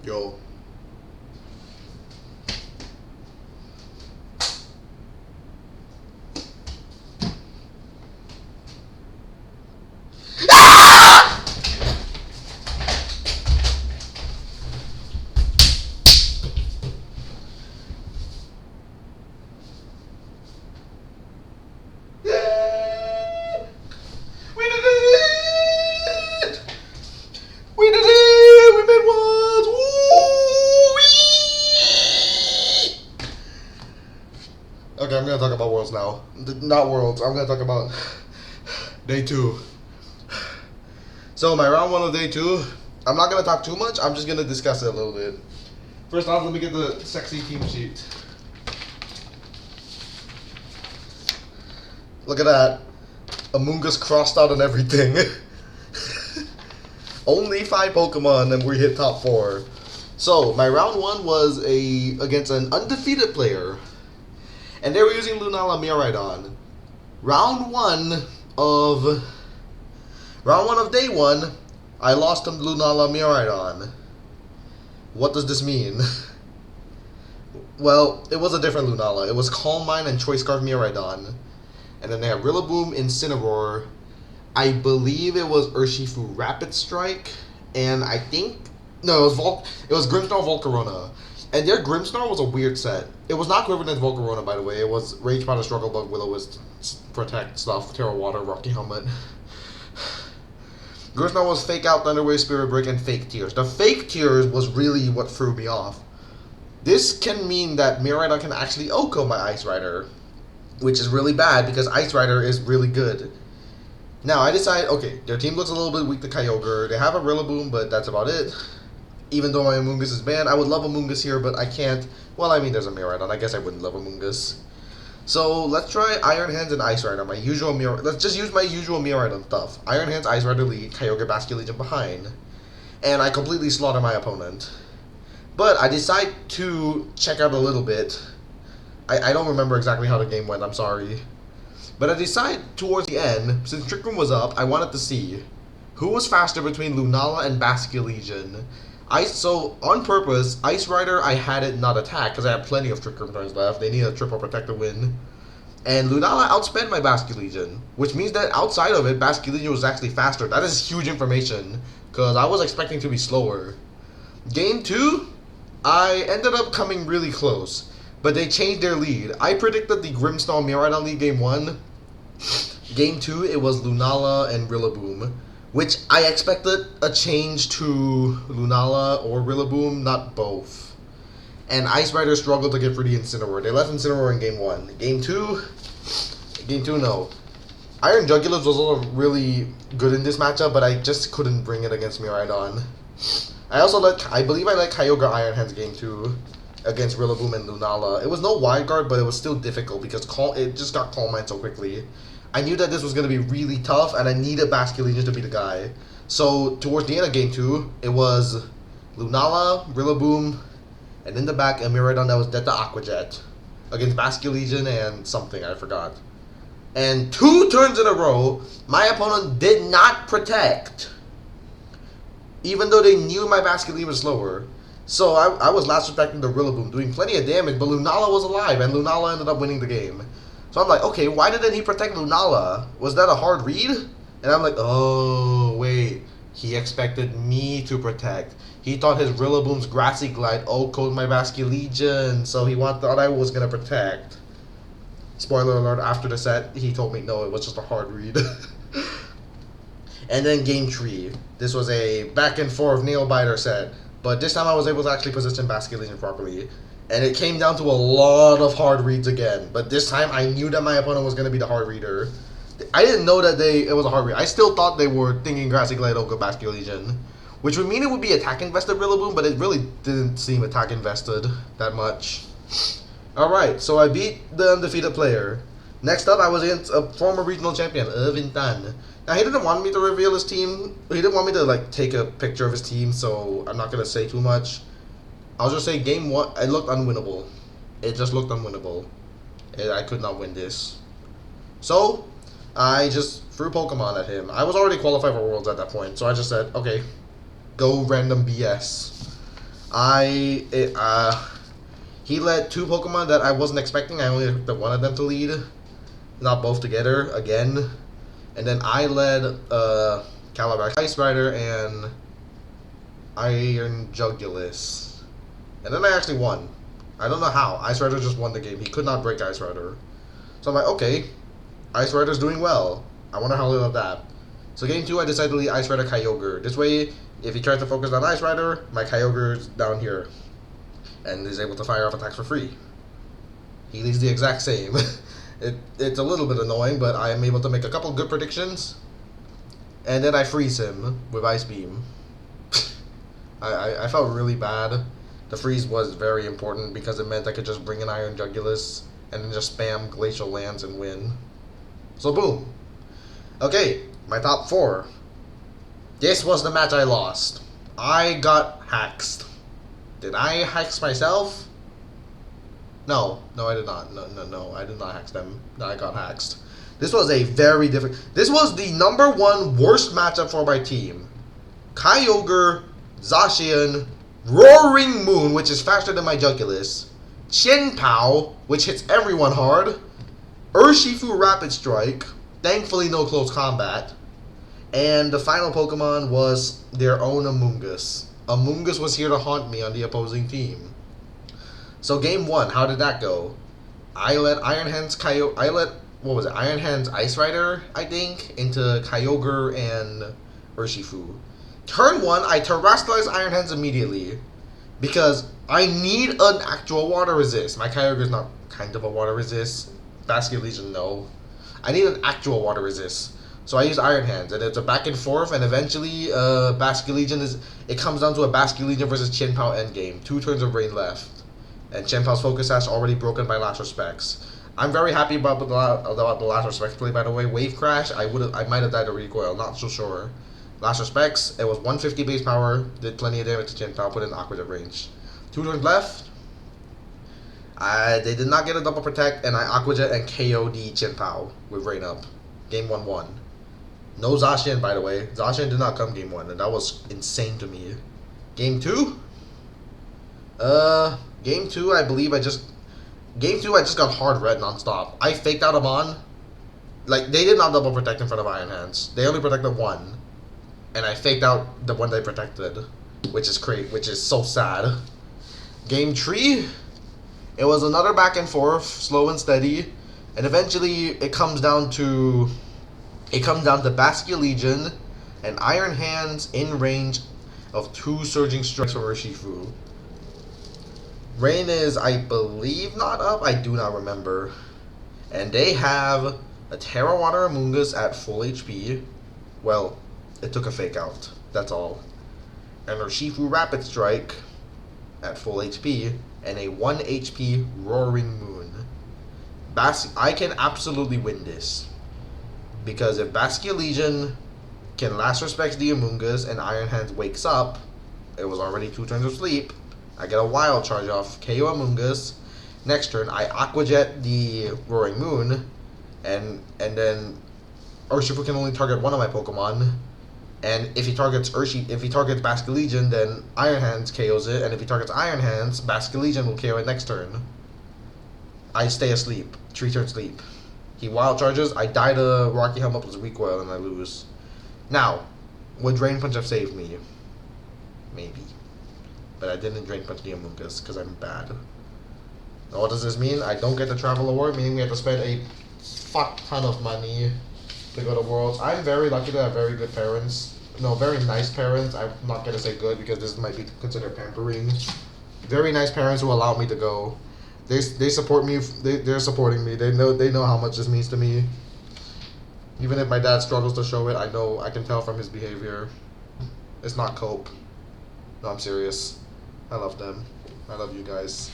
Yo. Okay, I'm gonna talk about Worlds now. Not Worlds, I'm gonna talk about Day 2. So, my round 1 of Day 2, I'm not gonna talk too much, I'm just gonna discuss it a little bit. First off, let me get the sexy team sheet. Look at that. Among Us crossed out and everything. Only 5 Pokemon and we hit top 4. So, my round 1 was against an undefeated player. And they were using Lunala Miraidon. Round one of Day 1, I lost to Lunala Miraidon. What does this mean? Well, it was a different Lunala. It was Calm Mind and Choice Scarf Miraidon. And then they had Rillaboom, Incineroar. I believe it was Urshifu Rapid Strike. And I think... No, it was Grimmsnarl Volcarona. And their Grimmsnarl was a weird set. It was not Quivernet Volcarona, by the way. It was Rage Powder, Struggle Bug, Will-O-Wisp, Protect stuff, Terra Water, Rocky Helmet. Grimmsnarl was Fake Out, Thunder Wave, Spirit Break, and Fake Tears. The Fake Tears was really what threw me off. This can mean that Miraidon can actually OHKO my Ice Rider, which is really bad because Ice Rider is really good. Now, I decide, okay, their team looks a little bit weak to Kyogre. They have a Rillaboom, but that's about it. Even though my Among Us is banned, I would love Among Us here, but I can't. Well, I mean, there's a Miraidon. I guess I wouldn't love Among Us. So, let's try Iron Hands and Ice Rider. Let's just use my usual Miraidon stuff. Iron Hands, Ice Rider lead, Kyogre, Basculegion behind. And I completely slaughter my opponent. But I decide to check out a little bit. I don't remember exactly how the game went, I'm sorry. But I decide towards the end, since Trick Room was up, I wanted to see who was faster between Lunala and Basculegion. So, on purpose, Ice Rider, I had it not attack, because I had plenty of Trick Room turns left. They need a triple protect to win. And Lunala outsped my Basculegion, which means that outside of it, Basculegion was actually faster. That is huge information, because I was expecting to be slower. Game 2, I ended up coming really close, but they changed their lead. I predicted the Grimmsnarl Miraidon lead Game 1. Game 2, it was Lunala and Rillaboom, which I expected a change to Lunala or Rillaboom, not both. And Ice Rider struggled to get through the Incineroar. They left Incineroar in Game 1. Game 2, no. Iron Jugular was also really good in this matchup, but I just couldn't bring it against Miraidon. I believe I let Kyogre Iron Hands Game 2 against Rillaboom and Lunala. It was no wild card, but it was still difficult because it just got Calm Mind so quickly. I knew that this was going to be really tough, and I needed Basculegion to be the guy. So, towards the end of Game 2, it was Lunala, Rillaboom, and in the back, a Miraidon that was dead to Aqua Jet against Basculegion and something, I forgot. And 2 turns in a row, my opponent did not protect, even though they knew my Basculegion was slower. So, I was last protecting the Rillaboom, doing plenty of damage, but Lunala was alive, and Lunala ended up winning the game. So I'm like, okay, why didn't he protect Lunala? Was that a hard read? And I'm like, oh, wait. He expected me to protect. He thought his Rillaboom's Grassy Glide OHKO'd my Basculegion, so he thought I was going to protect. Spoiler alert, after the set, he told me no, it was just a hard read. And then Game 3. This was a back and forth nail-biter set. But this time I was able to actually position Basculegion properly. And it came down to a lot of hard reads again. But this time, I knew that my opponent was going to be the hard reader. I didn't know that it was a hard read. I still thought they were thinking Grassy Glide OHKO Basculegion, which would mean it would be attack invested Rillaboom, but it really didn't seem attack invested that much. Alright, so I beat the undefeated player. Next up, I was against a former regional champion, Vintan. Now, he didn't want me to reveal his team. He didn't want me to, take a picture of his team, so I'm not going to say too much. I'll just say Game 1, it looked unwinnable. It just looked unwinnable. I could not win this. So, I just threw Pokemon at him. I was already qualified for Worlds at that point, so I just said, okay, go random BS. He led two Pokemon that I wasn't expecting. I only expected one of them to lead, not both together again. And then I led Calabash Ice Rider and Iron Jugulus. And then I actually won. I don't know how. Ice Rider just won the game. He could not break Ice Rider. So I'm like, okay, Ice Rider's doing well. I wonder how little of that. So game 2, I decided to lead Ice Rider Kyogre. This way, if he tries to focus on Ice Rider, my Kyogre's down here. And is able to fire off attacks for free. He leads the exact same. It's a little bit annoying, but I am able to make a couple good predictions. And then I freeze him with Ice Beam. I felt really bad. The freeze was very important because it meant I could just bring in Iron Jugulus and then just spam Glacial Lands and win. So boom. Okay, my top 4. This was the match I lost. I got haxed. Did I hax myself? No, I did not. No, I did not hax them. No, I got haxed. This was a very different... This was the #1 worst matchup for my team. Kyogre, Zacian, Roaring Moon, which is faster than my Jugulus, Chien-Pao, which hits everyone hard, Urshifu Rapid Strike, thankfully no close combat, and the final Pokemon was their own Amoonguss. Amoonguss was here to haunt me on the opposing team. So game 1, how did that go? I let Iron Hands Iron Hands Ice Rider, I think, into Kyogre and Urshifu. Turn 1, I Terrestrialize Iron Hands immediately because I need an actual water resist. My Kyogre is not kind of a water resist. Basculegion, no. I need an actual water resist. So I use Iron Hands, and it's a back and forth, and eventually Basculegion it comes down to a Basculegion versus Chien-Pao endgame. 2 turns of rain left. And Chien-Pao's Focus Sash already broken by Last Respects. I'm very happy about the Last Respects play, by the way. Wave Crash, I might have died to recoil, not so sure. Last Respects, it was 150 base power, did plenty of damage to Chien-Pao, put in Aqua Jet range. 2 turns left. They did not get a double protect, and I Aqua Jet and KO'd Chien-Pao with Rain Up. Game 1-1. No Zacian, by the way. Zacian did not come game 1, and that was insane to me. Game 2? Game 2, I believe Game 2, I just got hard red nonstop. I faked out Amon. Like, they did not double protect in front of Iron Hands. They only protected 1. And I faked out the one they protected. Which is so sad. Game 3, it was another back and forth, slow and steady. And eventually, it comes down to Basculegion and Iron Hands in range of 2 Surging Strikes from Urshifu. Rain is, I believe, not up. I do not remember. And they have a Terra Water Amoonguss at full HP. Well, it took a fake out. That's all. And Urshifu Rapid Strike at full HP. And a 1 HP Roaring Moon. I can absolutely win this. Because if Basculegion can Last Respects the Amoonguss and Iron Hands wakes up, it was already 2 turns of sleep. I get a Wild Charge off, KO Amoonguss. Next turn, I Aqua Jet the Roaring Moon, and then Urshifu can only target one of my Pokemon. And if he targets Basculegion, then Iron Hands KOs it, and if he targets Iron Hands, Basculegion will KO it next turn. I stay asleep, 3 turns sleep. He Wild Charges, I die to Rocky Helm up with Recoil, and I lose. Now, would Drain Punch have saved me? Maybe. But I didn't Drain Punch the Amoonguss because I'm bad. Now what does this mean? I don't get the Travel Award, meaning we have to spend a fuck ton of money to go to Worlds. I'm very lucky to have very good parents. No, very nice parents. I'm not going to say good because this might be considered pampering. Very nice parents who allow me to go. They support me. They're supporting me. They know how much this means to me. Even if my dad struggles to show it, I can tell from his behavior. It's not cope. No, I'm serious. I love them. I love you guys.